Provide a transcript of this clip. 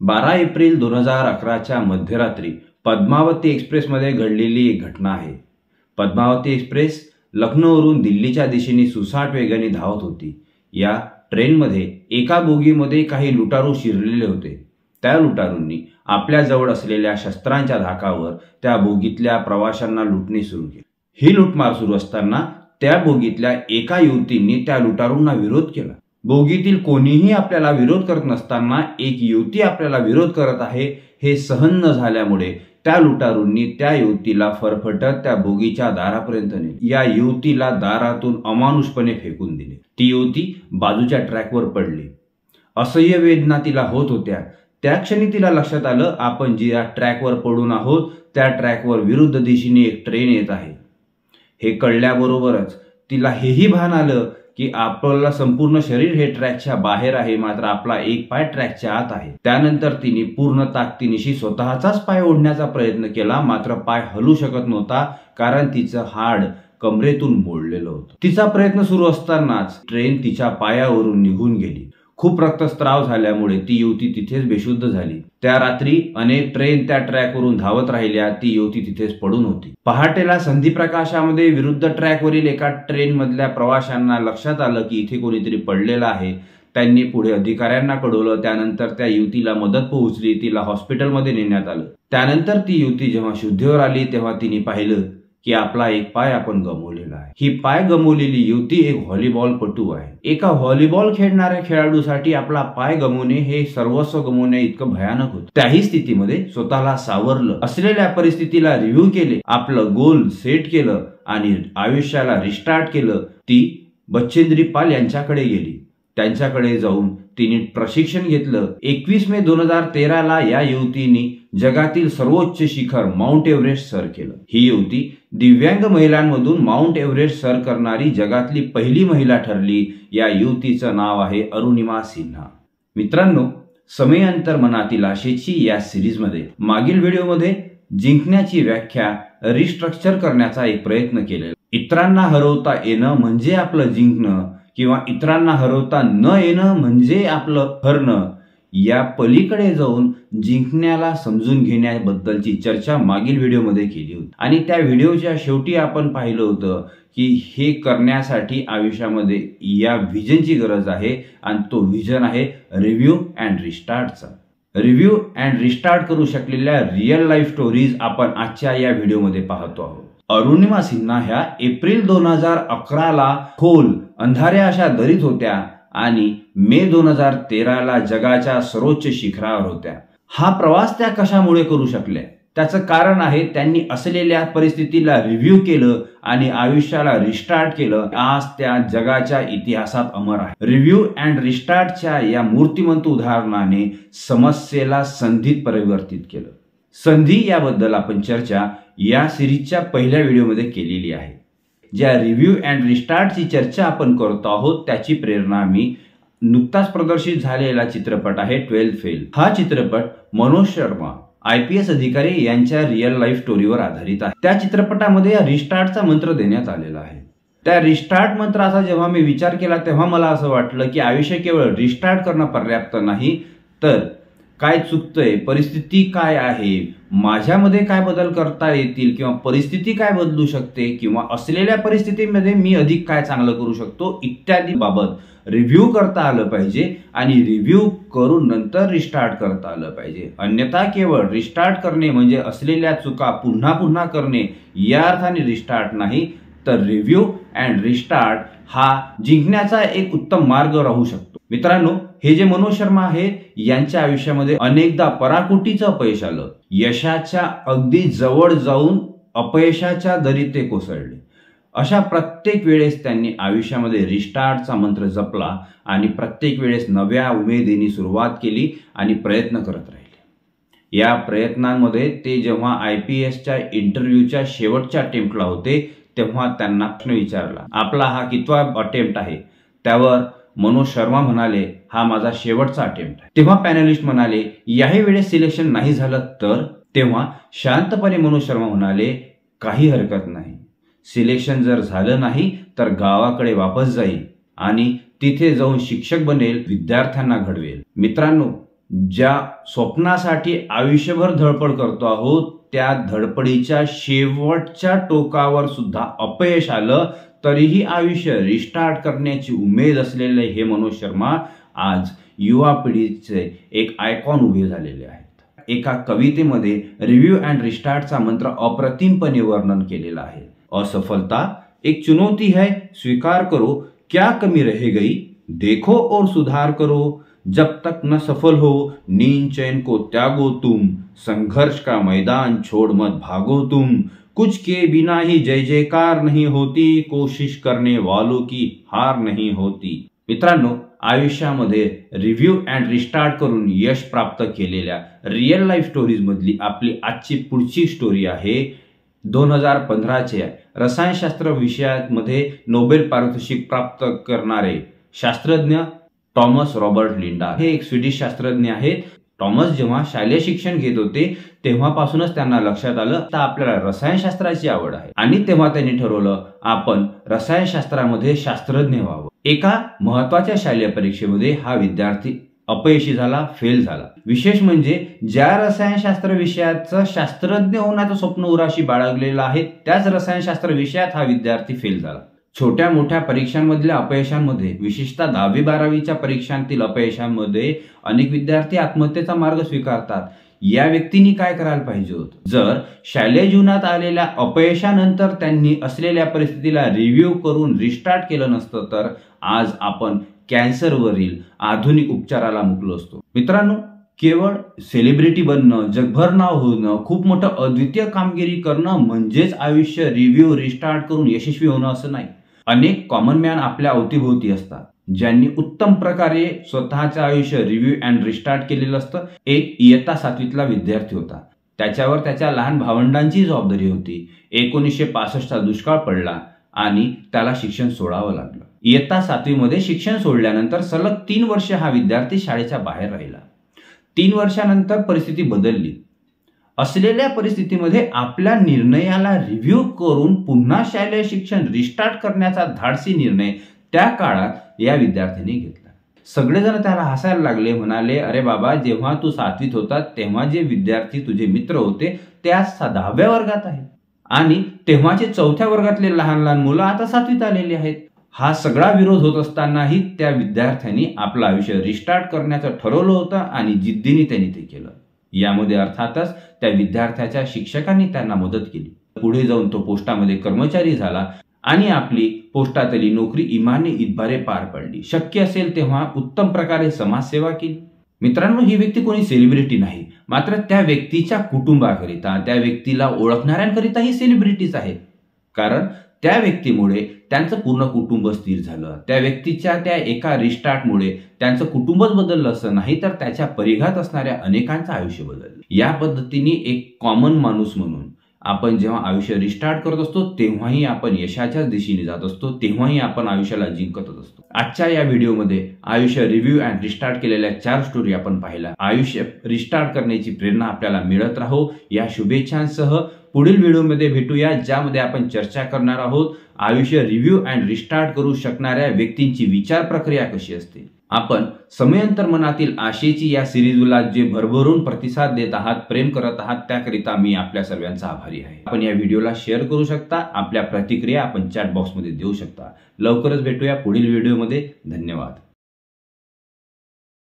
12 April 2011च्या मध्यरात्री पद्मावती एक्सप्रेसमध्ये घडलेली एक घटना आहे। पद्मावती एक्सप्रेस लखनौवरून दिल्लीच्या दिशेने सुसाट वेगाने धावत होती। या ट्रेनमध्ये एका बोगीमध्ये काही लुटारू शिरलेले होते। त्या लुटारूंनी आपल्या जवळ असलेल्या शस्त्रांच्या धाकावर त्या बोगीतल्या प्रवाशांना लुटणे सुरू केले। ही लुटमार सुरू असताना त्या बोगीतल्या एका युवतींनी त्या लुटारूंना विरोध केला। बोगीतील कोणीही आपल्याला विरोध करत नसताना एक युवती आपल्याला विरोध करत आहे हे सहन न झाल्यामुळे त्या लुटारूंनी त्या युवतीला फरफटत त्या बोगीच्या दारापर्यंत नेले। या युवतीला दारातून अमानुषपणे फेकून दिले। ती युवती बाजूच्या ट्रॅकवर पडली। असह्य वेदना तिला होत होत्या। त्या क्षणी तिला लक्षात आलं, आपण ज्या ट्रॅकवर पडून आहोत त्या ट्रॅकवर विरुद्ध दिशेने एक ट्रेन येत आहे। हे कळल्याबरोबरच तिला हेही भान आलं की आपलं संपूर्ण शरीर हे ट्रॅकच्या बाहेर आहे, मात्र आपला एक पाय ट्रॅकच्या आत आहे। त्यानंतर तिने पूर्ण ताकदीनिशी स्वतःचाच पाय ओढण्याचा प्रयत्न केला, मात्र पाय हलू शकत नव्हता, कारण तिचं हाड कमरेतून मोडलेलं होतं। तिचा प्रयत्न सुरू असतानाच ट्रेन तिच्या पायावरून निघून गेली। खूप रक्तस्राव झाल्यामुळे ती युवती तिथेच बेशुद्ध झाली। त्या रात्री अनेक ट्रेन त्या ट्रॅकवरून धावत राहिल्या, ती युवती तिथेच पडून होती। पहाटेला संधी प्रकाशामध्ये विरुद्ध ट्रॅकवरील एका ट्रेन मधल्या प्रवाशांना लक्षात आलं की इथे कोणीतरी पडलेलं आहे। त्यांनी पुढे अधिकाऱ्यांना कळवलं। त्यानंतर त्या युवतीला मदत पोहोचली, तिला हॉस्पिटलमध्ये नेण्यात आलं। त्यानंतर ती युवती जेव्हा शुद्धीवर आली तेव्हा तिने पाहिलं की आपला एक पाय आपण गमावलेला आहे। ही पाय गमावलेली युवती एक व्हॉलीबॉलपटू आहे। एका व्हॉलीबॉल खेळणाऱ्या खेळाडूसाठी आपला पाय गमावणे हे सर्वस्व गमावणे इतकं भयानक होतं। त्याही स्थितीमध्ये स्वतःला सावरलं, असलेल्या परिस्थितीला रिव्ह्यू केले, आपलं गोल सेट केलं आणि आयुष्याला रिस्टार्ट केलं। ती बचेंद्री पाल यांच्याकडे गेली। त्यांच्याकडे जाऊन तिने प्रशिक्षण घेतलं। 21 मे 2013ला या युवतीने जगातील सर्वोच्च शिखर माउंट एव्हरेस्ट सर केलं। ही युवती दिव्यांग महिलांमधून माउंट एव्हरेस्ट सर करणारी जगातली पहिली महिला ठरली। या युवतीचं नाव आहे अरुणिमा सिन्हा। मित्रांनो, समय अंतर मनातील आशेची या सिरीजमध्ये मागील व्हिडिओमध्ये जिंकण्याची व्याख्या रिस्ट्रक्चर करण्याचा एक प्रयत्न केलेला। इतरांना हरवता येणं म्हणजे आपलं जिंकणं किंवा इतरांना हरवता न येणं म्हणजे आपलं हरणं, या पलीकडे जाऊन जिंकण्याला समजून घेण्याबद्दलची चर्चा मागील व्हिडिओमध्ये केली होती। आणि त्या व्हिडिओच्या शेवटी आपण पाहिलं होतं की हे करण्यासाठी आयुष्यामध्ये या व्हिजनची गरज आहे, आणि तो व्हिजन आहे रिव्ह्यू अँड रिस्टार्टचा। रिव्ह्यू अँड रिस्टार्ट करू शकलेल्या रिअल लाईफ स्टोरीज आपण आजच्या या व्हिडिओमध्ये पाहतो आहोत। अरुणिमा सिन्हा ह्या एप्रिल 2011ला खोल अंधाऱ्या अशा दरीत होत्या आणि मे 2013ला जगाच्या सर्वोच्च शिखरावर होत्या। हा प्रवास त्या कशामुळे करू शकल्या? त्याचं कारण आहे त्यांनी असलेल्या परिस्थितीला रिव्ह्यू केलं आणि आयुष्याला रिस्टार्ट केलं। आज त्या जगाच्या इतिहासात अमर आहे। रिव्ह्यू अँड रिस्टार्टच्या या मूर्तिमंत उदाहरणाने समस्येला संधीत परिवर्तित केलं। संधी याबद्दल आपण चर्चा या सिरीजच्या पहिल्या व्हिडिओमध्ये केलेली आहे। ज्या रिव्ह्यू अँड रिस्टार्टची चर्चा आपण करतो आहोत त्याची प्रेरणा मी नुकताच प्रदर्शित झालेला चित्रपट आहे 12th फेल। हा चित्रपट मनोज शर्मा IPS अधिकारी यांच्या रिअल लाईफ स्टोरीवर आधारित आहे। त्या चित्रपटामध्ये रिस्टार्टचा मंत्र देण्यात आलेला आहे। त्या रिस्टार्ट मंत्राचा जेव्हा मी विचार केला तेव्हा मला असं वाटलं की आयुष्य केवळ रिस्टार्ट करणं पर्याप्त नाही, तर काय चुकतंय, परिस्थिती काय आहे, माझ्यामध्ये काय बदल करता येतील किंवा परिस्थिती काय बदलू शकते किंवा असलेल्या परिस्थितीमध्ये मी अधिक काय चांगलं करू शकतो इत्यादी बाबत रिव्ह्यू करता आलं पाहिजे आणि रिव्ह्यू करून नंतर रिस्टार्ट करता आलं पाहिजे। अन्यथा केवळ रिस्टार्ट करणे म्हणजे असलेल्या चुका पुन्हा पुन्हा करणे या अर्थाने रिस्टार्ट नाही, तर रिव्ह्यू अँड रिस्टार्ट हा जिंकण्याचा एक उत्तम मार्ग राहू शकतो। मित्रांनो, हे जे मनोज शर्मा आहेत यांच्या आयुष्यामध्ये अनेकदा पराकोटीचं अपयश आलं। यशाच्या अगदी जवळ जाऊन अपयशाच्या दरीत ते कोसळले। अशा प्रत्येक वेळेस त्यांनी आयुष्यामध्ये रिस्टार्टचा मंत्र जपला आणि प्रत्येक वेळेस नव्या उमेदीने सुरुवात केली आणि प्रयत्न करत राहिले। या प्रयत्नांमध्ये ते जेव्हा IPSच्या इंटरव्ह्यूच्या शेवटच्या अटेम्प्टला होते तेव्हा त्यांना प्रश्न विचारला, आपला हा कितवा अटेम्प्ट आहे? त्यावर मनोज शर्मा म्हणाले, हा माझा शेवटचा अटेम्प्ट आहे। तेव्हा पॅनलिस्ट म्हणाले, याही वेळेस सिलेक्शन नाही झालं तर? तेव्हा शांतपणे मनोज शर्मा म्हणाले, काही हरकत नाही, सिलेक्शन जर झालं नाही तर गावाकडे वापस जाईल आणि तिथे जाऊन शिक्षक बनेल, विद्यार्थ्यांना घडवेल। मित्रांनो, ज्या स्वप्नासाठी आयुष्यभर धडपड करतो आहोत त्या धडपडीच्या शेवटच्या टोकावर सुद्धा अपयश आलं तरीही आयुष्य रिस्टार्ट करण्याची उमेद असलेले हे मनोज शर्मा आज युवा पिढीचे एक आयकॉन उभे झालेले आहेत। एका कवितेमध्ये रिव्ह्यू अँड रिस्टार्टचा मंत्र अप्रतिमपणे वर्णन केलेला आहे। असफलता एक चुनौती है, स्वीकार करो, क्या कमी रह गई, देखो और सुधार करो, जब तक न सफल हो नींद चैन को त्यागो तुम, संघर्ष का मैदान छोड़ मत भागो तुम, कुछ के बिना ही जय जयकार नहीं होती, कोशिश करने वालों की हार नहीं होती। मित्रांनो, आयुष्यामध्ये रिव्ह्यू अँड रिस्टार्ट करून यश प्राप्त केलेल्या रिअल लाईफ स्टोरीज मधली आपली आजची पुढची स्टोरी आहे 2015च्या रसायनशास्त्र विषयामध्ये नोबेल पारितोषिक प्राप्त करणारे शास्त्रज्ञ टॉमस रॉबर्ट लिंडा हे एक स्वीडिश शास्त्रज्ञ आहेत। टॉमस जेव्हा शालेय शिक्षण घेत होते तेव्हापासूनच त्यांना लक्षात आलं की आपल्याला रसायनशास्त्राची आवड आहे आणि तेव्हा त्यांनी ठरवलं आपण रसायनशास्त्रामध्ये शास्त्रज्ञ व्हावं। एका महत्त्वाच्या शालेय परीक्षेमध्ये हा विद्यार्थी अपयशी झाला, फेल झाला। विशेष म्हणजे ज्या रसायनशास्त्र विषयाचं शास्त्रज्ञ होण्याचं स्वप्न उराशी बाळगलेलं आहे त्याच रसायनशास्त्र विषयात हा विद्यार्थी फेल झाला। छोट्या मोठ्या परीक्षांमधल्या अपयशांमध्ये, विशेषतः 10वी-12वीच्या परीक्षांतील अपयशांमध्ये अनेक विद्यार्थी आत्महत्येचा मार्ग स्वीकारतात। या व्यक्तींनी काय करायला पाहिजे होतं? जर शालेय जीवनात आलेल्या अपयशानंतर त्यांनी असलेल्या परिस्थितीला रिव्ह्यू करून रिस्टार्ट केलं नसतं तर आज आपण कॅन्सरवरील आधुनिक उपचाराला मुकलो असतो। मित्रांनो, केवळ सेलिब्रिटी बनणं, जगभर नाव होणं, खूप मोठं अद्वितीय कामगिरी करणं म्हणजेच आयुष्य रिव्ह्यू रिस्टार्ट करून यशस्वी होणं असं नाही। अनेक कॉमन मॅन आपल्या अवतीभोवती असतात ज्यांनी उत्तम प्रकारे स्वतःचं आयुष्य रिव्ह्यू अँड रिस्टार्ट केलेलं असतं। एक इयत्ता 7वीतला विद्यार्थी होता, त्याच्यावर त्याच्या लहान भावंडांची जबाबदारी होती। 1965चा दुष्काळ पडला आणि त्याला शिक्षण सोडावं लागलं। इयत्ता 7वीमध्ये शिक्षण सोडल्यानंतर सलग 3 वर्ष हा विद्यार्थी शाळेच्या बाहेर राहिला। 3 वर्षानंतर परिस्थिती बदलली। असलेल्या परिस्थितीमध्ये आपल्या निर्णयाला रिव्ह्यू करून पुन्हा शालेय शिक्षण रिस्टार्ट करण्याचा धाडसी निर्णय त्या काळात या विद्यार्थ्यांनी घेतला। सगळेजण त्याला हसायला लागले, म्हणाले, अरे बाबा, जेव्हा तू 7वीत होता तेव्हा जे विद्यार्थी तुझे मित्र होते ते आज 10व्या वर्गात आहेत आणि तेव्हाचे 4थ्या वर्गातले लहान लहान मुलं आता 7वीत आलेली आहेत। हा सगळा विरोध होत असतानाही त्या विद्यार्थ्यांनी आपलं आयुष्य रिस्टार्ट करण्याचं ठरवलं होतं आणि जिद्दीने त्यांनी ते केलं। यामध्ये अर्थातच त्या विद्यार्थ्याच्या शिक्षकांनी त्यांना मदत केली। पुढे जाऊन तो पोस्टामध्ये कर्मचारी झाला आणि आपली पोस्टातली नोकरी इमाने इतबारे पार पडली। शक्य असेल तेव्हा उत्तम प्रकारे समाजसेवा केली। मित्रांनो, ही व्यक्ती कोणी सेलिब्रिटी नाही, मात्र त्या व्यक्तीच्या कुटुंबाकरिता, त्या व्यक्तीला ओळखणाऱ्यांकरिता ही सेलिब्रिटीज आहे। कारण त्या व्यक्तीमुळे त्यांचं पूर्ण कुटुंब स्थिर झालं। त्या व्यक्तीच्या त्या एका रिस्टार्टमुळे त्यांचं कुटुंबच बदललं असं नाही तर त्याच्या परिघात असणाऱ्या अनेकांचं आयुष्य बदललं। या पद्धतीने एक कॉमन माणूस म्हणून आपण जेव्हा आयुष्य रिस्टार्ट करत असतो तेव्हाही आपण यशाच्याच दिशेने जात असतो, तेव्हाही आपण आयुष्याला जिंकतच असतो। आजच्या या व्हिडिओमध्ये आयुष्य रिव्ह्यू अँड रिस्टार्ट केलेल्या 4 स्टोरी आपण पाहिल्या। आयुष्य रिस्टार्ट करण्याची प्रेरणा आपल्याला मिळत राहो या शुभेच्छांसह पुढील व्हिडिओमध्ये भेटूया, ज्यामध्ये आपण चर्चा करणार आहोत आयुष्य रिव्ह्यू अँड रिस्टार्ट करू शकणाऱ्या व्यक्तींची विचार प्रक्रिया कशी असते। आपण समयांतर मनातील आशेची या सिरीजला जे भरभरून प्रतिसाद देत आहात, प्रेम करत आहात, त्याकरिता मी आपल्या सर्वांचा आभारी आहे। आपण या व्हिडिओला शेअर करू शकता, आपल्या प्रतिक्रिया आपण चॅट बॉक्समध्ये देऊ शकता। लवकरच भेटूया पुढील व्हिडिओमध्ये। धन्यवाद।